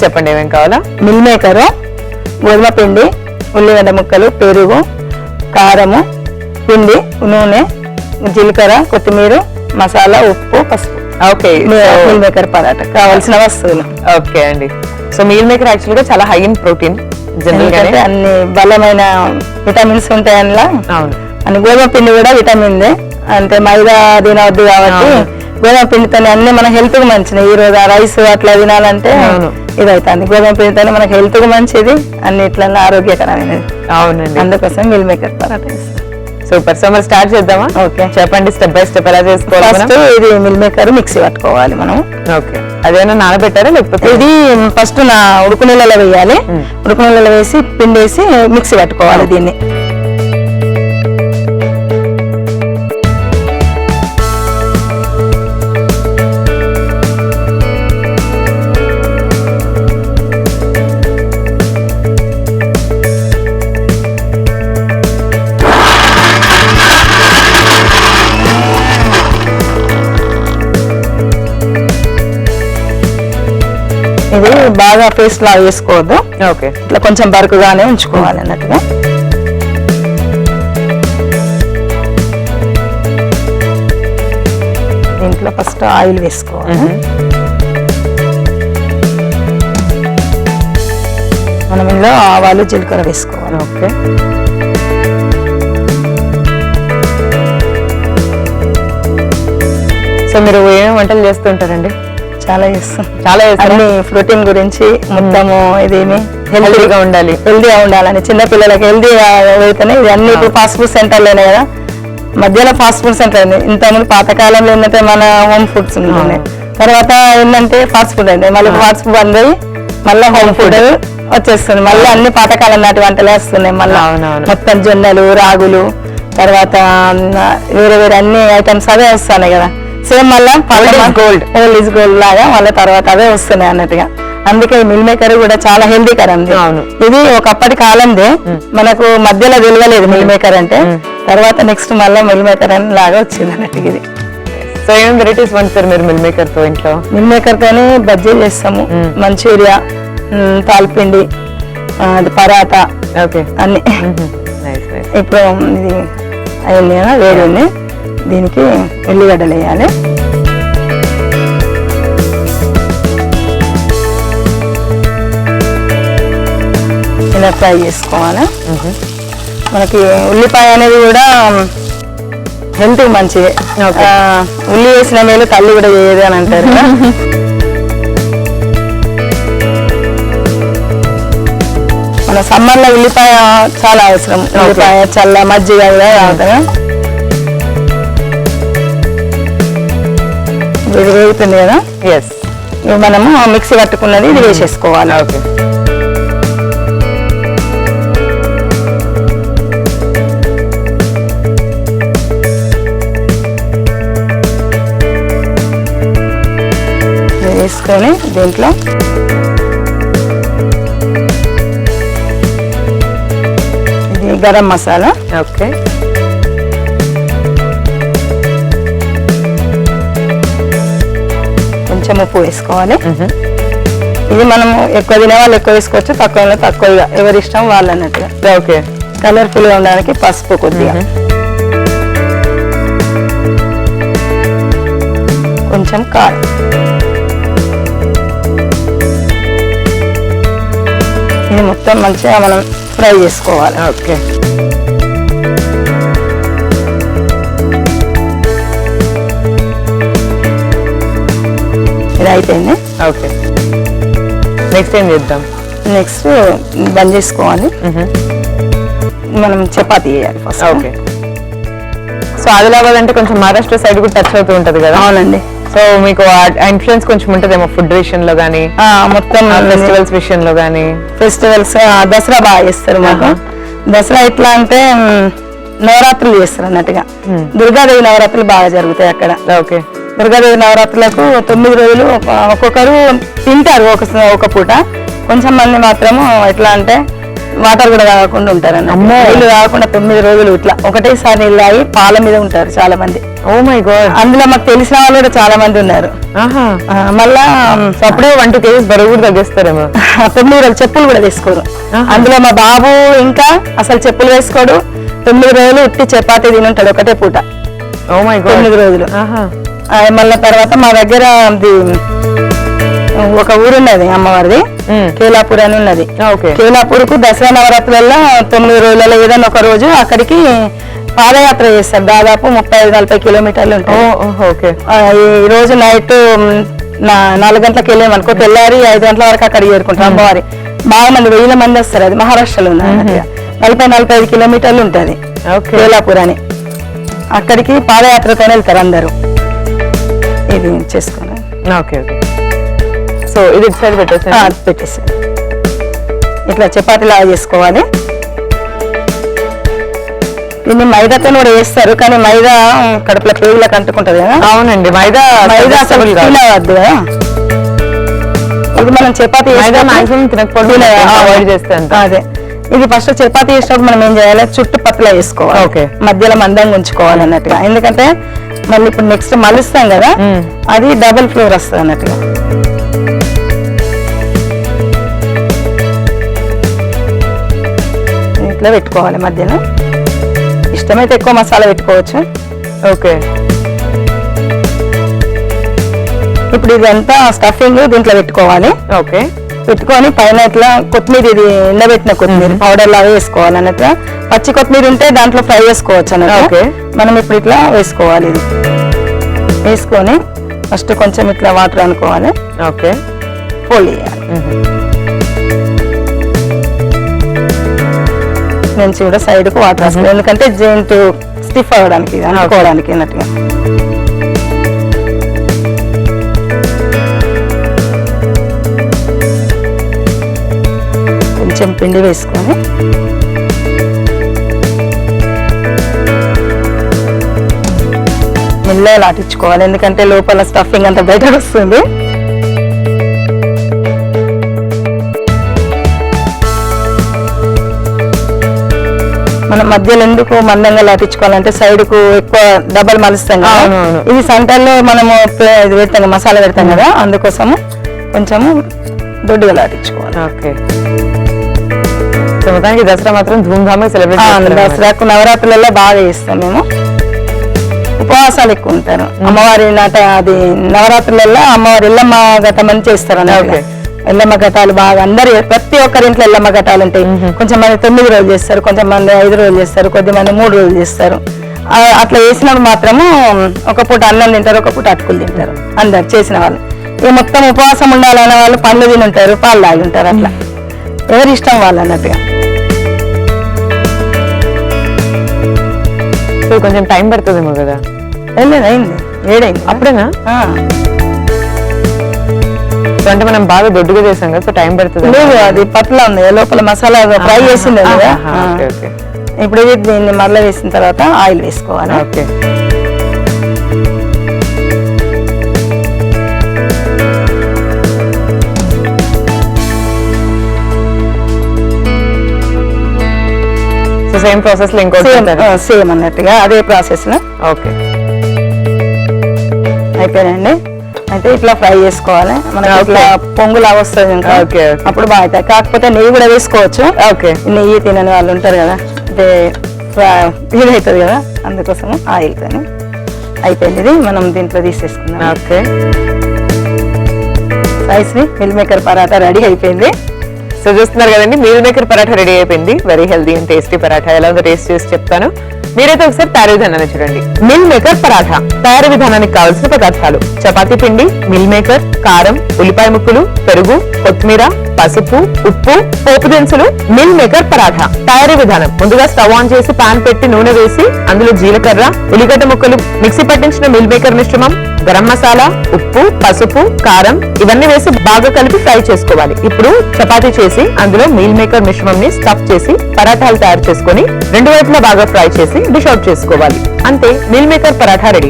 చెప్పండి ఏమేం కావాలా. మిల్ మేకరు, గోధుమ పిండి, ఉల్లిగడ్డ ముక్కలు, పెరుగు, కారము, పిండి, నూనె, జీలకర్ర, కొత్తిమీర, మసాలా, ఉప్పు, పసుపు. ఓకే, మిల్ మేకర్ పరాటా కావాల్సిన వస్తువులు. ఓకే అండి. సో మీల్ మేకర్ యాక్చువల్ గా చాలా హై ఇన్ ప్రోటీన్, జనరల్ గా అన్ని బలమైన విటమిన్స్ ఉంటాయి అందులో. అవును, అని గోధుమ పిండి కూడా విటమిన్ దే, అంటే మైదా తినవద్దు కాబట్టి గోధుమ పిండితోనే అన్ని మన హెల్త్ కు మంచిది. ఈ రోజు రైస్ అట్లా తినాలంటే ఇదైతుంది. గోధుమ పిండితోనే మనకు హెల్త్ కు మంచిది, అన్నిట్లలో ఆరోగ్యకరమైనది. అవునండి, అందుకోసం మిల్ మేకర్ పరాటా ఇస్తాం. సూపర్. సో మరి స్టార్ట్ చేద్దామా? ఓకే, చెప్పండి స్టెప్ బై స్టెప్ ఎలా చేసుకోవాలి. ఫస్ట్ ఇది మిల్ మేకర్ మిక్సీ పట్టుకోవాలి మనం. ఓకే, అదేనా నానబెట్టారా లేకపోతే? ఇది ఫస్ట్ ఉడుకు నీళ్ళలో వేయాలి. ఉడుకు నీళ్ళలో వేసి పిండి వేసి మిక్సీ పట్టుకోవాలి దీన్ని. ఇది బాగా పేస్ట్ లాగా వేసుకోవద్దు. ఓకే, ఇట్లా కొంచెం బరుకుగానే ఉంచుకోవాలి అన్నట్టుగా. దీంట్లో ఫస్ట్ ఆయిల్ వేసుకోవాలి. మనం ఇందులో ఆవాలు, జీలకర్ర వేసుకోవాలి. ఓకే, సో మీరు ఏమేమి వంటలు చేస్తుంటారండి? చాలా చేస్తాం. చాలా అన్ని ప్రోటీన్ గురించి మొత్తము ఇదేమి హెల్తీగా ఉండాలి, హెల్తీగా ఉండాలని చిన్న పిల్లలకి హెల్తీగా అయితేనే. ఇది అన్ని ఇప్పుడు ఫాస్ట్ ఫుడ్ సెంటర్లోనే కదా, మధ్యలో ఫాస్ట్ ఫుడ్ సెంటర్ అయింది. ఇంతకుముందు పాతకాలంలో ఏంటంటే మన హోమ్ ఫుడ్స్ ఉన్నాయి. తర్వాత ఏంటంటే ఫాస్ట్ ఫుడ్ అయింది. మళ్ళీ ఫాస్ట్ ఫుడ్ బంద్ అయ్యి మళ్ళీ హోమ్ ఫుడ్ వచ్చేస్తుంది. మళ్ళీ అన్ని పాతకాలం నాటి వంటలే వస్తున్నాయి. మళ్ళీ మొత్తం జొన్నలు, రాగులు, తర్వాత వేరే వేరే అన్ని ఐటమ్స్ అవే వస్తున్నాయి కదా. సేమ్ మళ్ళీ ఓల్డ్ ఈజ్ గోల్డ్ లాగా మళ్ళీ తర్వాత అవే వస్తున్నాయి అన్నట్టుగా. అందుకే ఈ మిల్ మేకర్ కూడా చాలా హెల్దీకరం. ఇది ఒకప్పటి కాలందే, మనకు మధ్యలో తెలియలేదు మిల్ మేకర్ అంటే. తర్వాత నెక్స్ట్ మళ్ళీ మిల్ మేకర్ అని లాగా వచ్చింది అన్నట్టు ఇది. సో ఏం వెరైటీస్ వండుతారు మీరు మిల్ మేకర్ తో ఇంట్లో? మిల్ మేకర్ తోనే బజ్జీలు చేస్తాము, మంచూరియా, తాల్పిండి, పరాటా, అన్ని. ఇప్పుడు ఇది అయింది కదా, వేడి ఉంది. దీనికి ఉల్లిగడ్డలు వేయాలి. ఇలా ఫ్రై చేసుకోవాలి. మనకి ఉల్లిపాయ అనేది కూడా హెల్త్ మంచిది. ఉల్లి వేసిన మేలు తల్లి కూడా చేయదు అని అంటారు. మన సమ్మర్లో ఉల్లిపాయ చాలా అవసరం. ఉల్లిపాయ చల్ల మజ్జిగ కూడా తాగుతారు. ఇది వేగుతుంది కదా, మనము మిక్సీ పట్టుకున్నది ఇది వేసేసుకోవాలి. ఓకే, వేసుకొని దీంట్లో ఇది గరం మసాలా. ఓకే, కొంచెం ఉప్పు వేసుకోవాలి. ఇది మనము ఎక్కువ తినే వాళ్ళు ఎక్కువ వేసుకోవచ్చు, తక్కువ తక్కువగా, ఎవరి ఇష్టం వాళ్ళు అన్నట్టుగా. ఓకే, కలర్ఫుల్ గా ఉండడానికి పసుపు కొద్దిగా, కొంచెం కారం. ఇది మొత్తం మంచిగా మనం ఫ్రై చేసుకోవాలి. ఓకే, ఇది అయిపోయింది. ఓకే, నెక్స్ట్ ఏం చేద్దాం? నెక్స్ట్ బంద్ చేసుకోవాలి. మనం చపాతీ చేయాలి ఫస్ట్. ఓకే, సో ఆదిలాబాద్ అంటే కొంచెం మహారాష్ట్ర సైడ్ కూడా టచ్ అవుతూ ఉంటది కదా. అవునండి. సో మీకు ఇన్ఫ్లుయెన్స్ కొంచెం ఉంటదేమో ఫుడ్ విషయంలో కానీ, మొత్తం ఫెస్టివల్స్ విషయంలో కానీ. ఫెస్టివల్స్ దసరా బాగా చేస్తారు మాకు. దసరా ఎట్లా అంటే నవరాత్రులు చేస్తారు అన్నట్టుగా. దుర్గాదేవి నవరాత్రులు బాగా జరుగుతాయి అక్కడ. ఓకే, దుర్గాదేవి నవరాత్రులకు 9 రోజులు ఒక్కొక్కరు తింటారు ఒక పూట. కొంచెం మంది మాత్రము ఎట్లా అంటే వాటర్ కూడా తాగకుండా ఉంటారు అమ్మో. నీళ్ళు తాగకుండా 9 రోజులు ఇట్లా ఒకటేసారి నీళ్ళు తాగి పాల మీద ఉంటారు చాలా మంది. Oh my god. అందులో మాకు తెలిసిన వాళ్ళు కూడా చాలా మంది ఉన్నారు. మళ్ళా సో అప్పుడే 1-2 కేజీస్ బరువు కూడా తగ్గిస్తారేమో. 9 రోజులు చెప్పులు కూడా వేసుకోరు. అందులో మా బాబు ఇంకా అసలు చెప్పులు వేసుకోడు. 9 రోజులు ఉట్టి చపాతీ తినుంటాడు ఒకటే పూట. ఓ మై గాడ్. 9 రోజులు. మళ్ళా తర్వాత మా దగ్గర ఒక ఊరున్నది అమ్మవారిది, కేలాపూర్ అని ఉన్నది. కేలాపూర్ కు దసరా నవరాత్రులలో 9 రోజులలో ఏదైనా ఒక రోజు అక్కడికి పాదయాత్ర చేస్తారు. దాదాపు 35-40 కిలోమీటర్లు ఉంటాయి. ఈ రోజు నైట్ 4 గంటలకు వెళ్ళామనుకో, తెల్లారి 5 గంటల వరకు అక్కడికి చేరుకుంటాం. అమ్మవారి బాగా మంది 1000 మంది వస్తారు. అది మహారాష్ట్రలో ఉన్నది. 40-45 కిలోమీటర్లు ఉంటుంది కేలాపూర్ అని. అక్కడికి పాదయాత్రతో వెళ్తారు అందరూ. ఇది చేసుకోండి. సో ఇది సైడ్ పెట్టేసి ఇట్లా చపాతీ లాగా చేసుకోవాలి. దీన్ని మైదాతో కూడా వేస్తారు, కానీ మైదా కడుపులో పేగులకు అంటుకుంటది కదా. అవునండి, మైదా అసలు తినవద్దు కదా. ఇది మనం చపాతీ మాక్సిమం తినకపోతే అవాయిడ్ చేస్తే అదే. ఇది ఫస్ట్ చపాతీ చేసినప్పుడు మనం ఏం చేయాలి, చుట్టూ పతలా వేసుకోవాలి, మధ్యలో మందంగా ఉంచుకోవాలి అన్నట్టుగా. ఎందుకంటే మళ్ళీ ఇప్పుడు నెక్స్ట్ మలుస్తాం కదా, అది డబుల్ ఫ్లోర్ వస్తుంది అన్నట్టుగా. ఇట్లా పెట్టుకోవాలి మధ్యలో. ఇష్టమైతే ఎక్కువ మసాలా పెట్టుకోవచ్చు. ఇప్పుడు ఇదంతా స్టఫింగ్ దీంట్లో పెట్టుకోవాలి. పెట్టుకొని పైన ఇట్లా కొత్తిమీర, ఇది ఎండబెట్టిన కొత్తిమీర పౌడర్ లాగా వేసుకోవాలి అన్నట్టు. పచ్చి కొత్తిమీర ఉంటే దాంట్లో ఫ్రై చేసుకోవచ్చు అన్నట్టు. మనం ఇప్పుడు ఇట్లా వేసుకోవాలి. ఇది వేసుకొని ఫస్ట్ కొంచెం ఇట్లా వాటర్ అనుకోవాలి. ఫోల్డ్ చేయాలి. నుంచి కూడా సైడ్ కు వాటర్ వేసుకోవాలి, ఎందుకంటే జెయింట్ స్టిఫ్ అవ్వడానికి అనుకోవడానికి అన్నట్టుగా. కొంచెం పిండి వేసుకొని మెల్లగా లాటించుకోవాలి, ఎందుకంటే లోపల స్టఫింగ్ అంతా బయటకు వస్తుంది. మనం మధ్యలో ఎందుకు మందంగా లాటించుకోవాలంటే సైడ్ కు ఎక్కువ డబల్ మలుస్తాం కదా. ఇది సెంటర్ లో మనము పెడతాం, మసాలా పెడతాం కదా, అందుకోసము కొంచెము దొడ్డుగా లాటించుకోవాలి. మొత్తానికి దసరా మాత్రం ధూమ్ధామ్ సెలబ్రేట్. దసరాకు నవరాత్రులలో బాగా చేస్తాం మేము. ఉపవాసాలు ఎక్కువ ఉంటారు. అమ్మవారి అది నవరాత్రులలో అమ్మవారి ఎల్లమ్మ ఘట్టం అని చేస్తారు అన్నమాట. ఎల్లమ్మ ఘటాలు బాగా అందరు, ప్రతి ఒక్కరి ఇంట్లో ఎల్లమ్మ ఘటాలు ఉంటాయి. కొంచెం మంది 9 రోజులు చేస్తారు, కొంతమంది 5 రోజులు చేస్తారు, కొద్దిమంది 3 రోజులు చేస్తారు. అట్లా చేసినప్పుడు మాత్రము ఒక పూట అన్నం తింటారు, ఒక పూట అటుకులు తింటారు అందరు చేసిన వాళ్ళు. ఇక మొత్తం ఉపవాసం ఉండాలనే వాళ్ళు పండ్లు తిని ఉంటారు, పాలు తాగి ఉంటారు. అట్లా ఎవరి ఇష్టం వాళ్ళు అన్నట్టుగా. కొంచెం టైం పడుతుందేమో కదా. అయింది, వేడైంది అప్పుడేనా? అంటే మనం బాగా దొడ్డుగా చేసాం కదా, సో టైం పడుతుంది. లేదు, అది పట్లా ఉంది లోపల మసాలా ఫ్రై చేసింది కదా. ఇప్పుడు దీన్ని మరల వేసిన తర్వాత ఆయిల్ వేసుకోవాలి. సేమ్ ప్రాసెస్ లో ఇంకో సేమ్ అన్నట్టుగా అదే ప్రాసెస్ లో. అయిపోయానండి. అయితే ఇట్లా ఫ్రై చేసుకోవాలి. మనకి ఇట్లా పొంగులా వస్తుంది ఇంకా, అప్పుడు బాగా అవుతాయి. కాకపోతే నెయ్యి కూడా వేసుకోవచ్చు. నెయ్యి తినని వాళ్ళు ఉంటారు కదా, అంటే ఇది అవుతుంది కదా, అందుకోసము ఆయిల్ తోని. అయిపోయింది. ఇది మనం దీంట్లో తీసేసుకుందాం. Spicy meal maker paratha ready అయిపోయింది. సో చూస్తున్నారు కదండి, మిల్ మేకర్ పరాఠా రెడీ అయిపోయింది. Very healthy and tasty paratha. ఎలా ఉందో టేస్ట్ చేసి చెప్తాను. మీరైతే ఒకసారి తయారీ విధానాన్ని చూడండి. మిల్ మేకర్ పరాఠా తయారీ విధానానికి కావాల్సిన పదార్థాలు: చపాతీ పిండి, మిల్ మేకర్, కారం, ఉల్లిపాయ ముక్కలు, పెరుగు, కొత్తిమీర, పసుపు, ఉప్పు, పోపు దినుసులు. మిల్ మేకర్ పరాఠా తయారీ విధానం: ముందుగా స్టవ్ ఆన్ చేసి పాన్ పెట్టి నూనె వేసి అందులో జీలకర్ర, ఉల్లిగడ్డ ముక్కలు, మిక్సీ పట్టించిన మిల్ మేకర్ మిశ్రమం, గరం మసాలా, ఉప్పు, పసుపు, కారం ఇవన్నీ వేసి బాగా కలిపి ఫ్రై చేసుకోవాలి. ఇప్పుడు చపాతీ చేసి అందులో మిల్ మేకర్ మిశ్రమం ని స్టఫ్ చేసి పరాఠాలు తయారు చేసుకొని 2 వైపులా బాగా ఫ్రై చేసి డిష్ అవుట్ చేసుకోవాలి. అంతే, మిల్ మేకర్ పరాఠా రెడీ.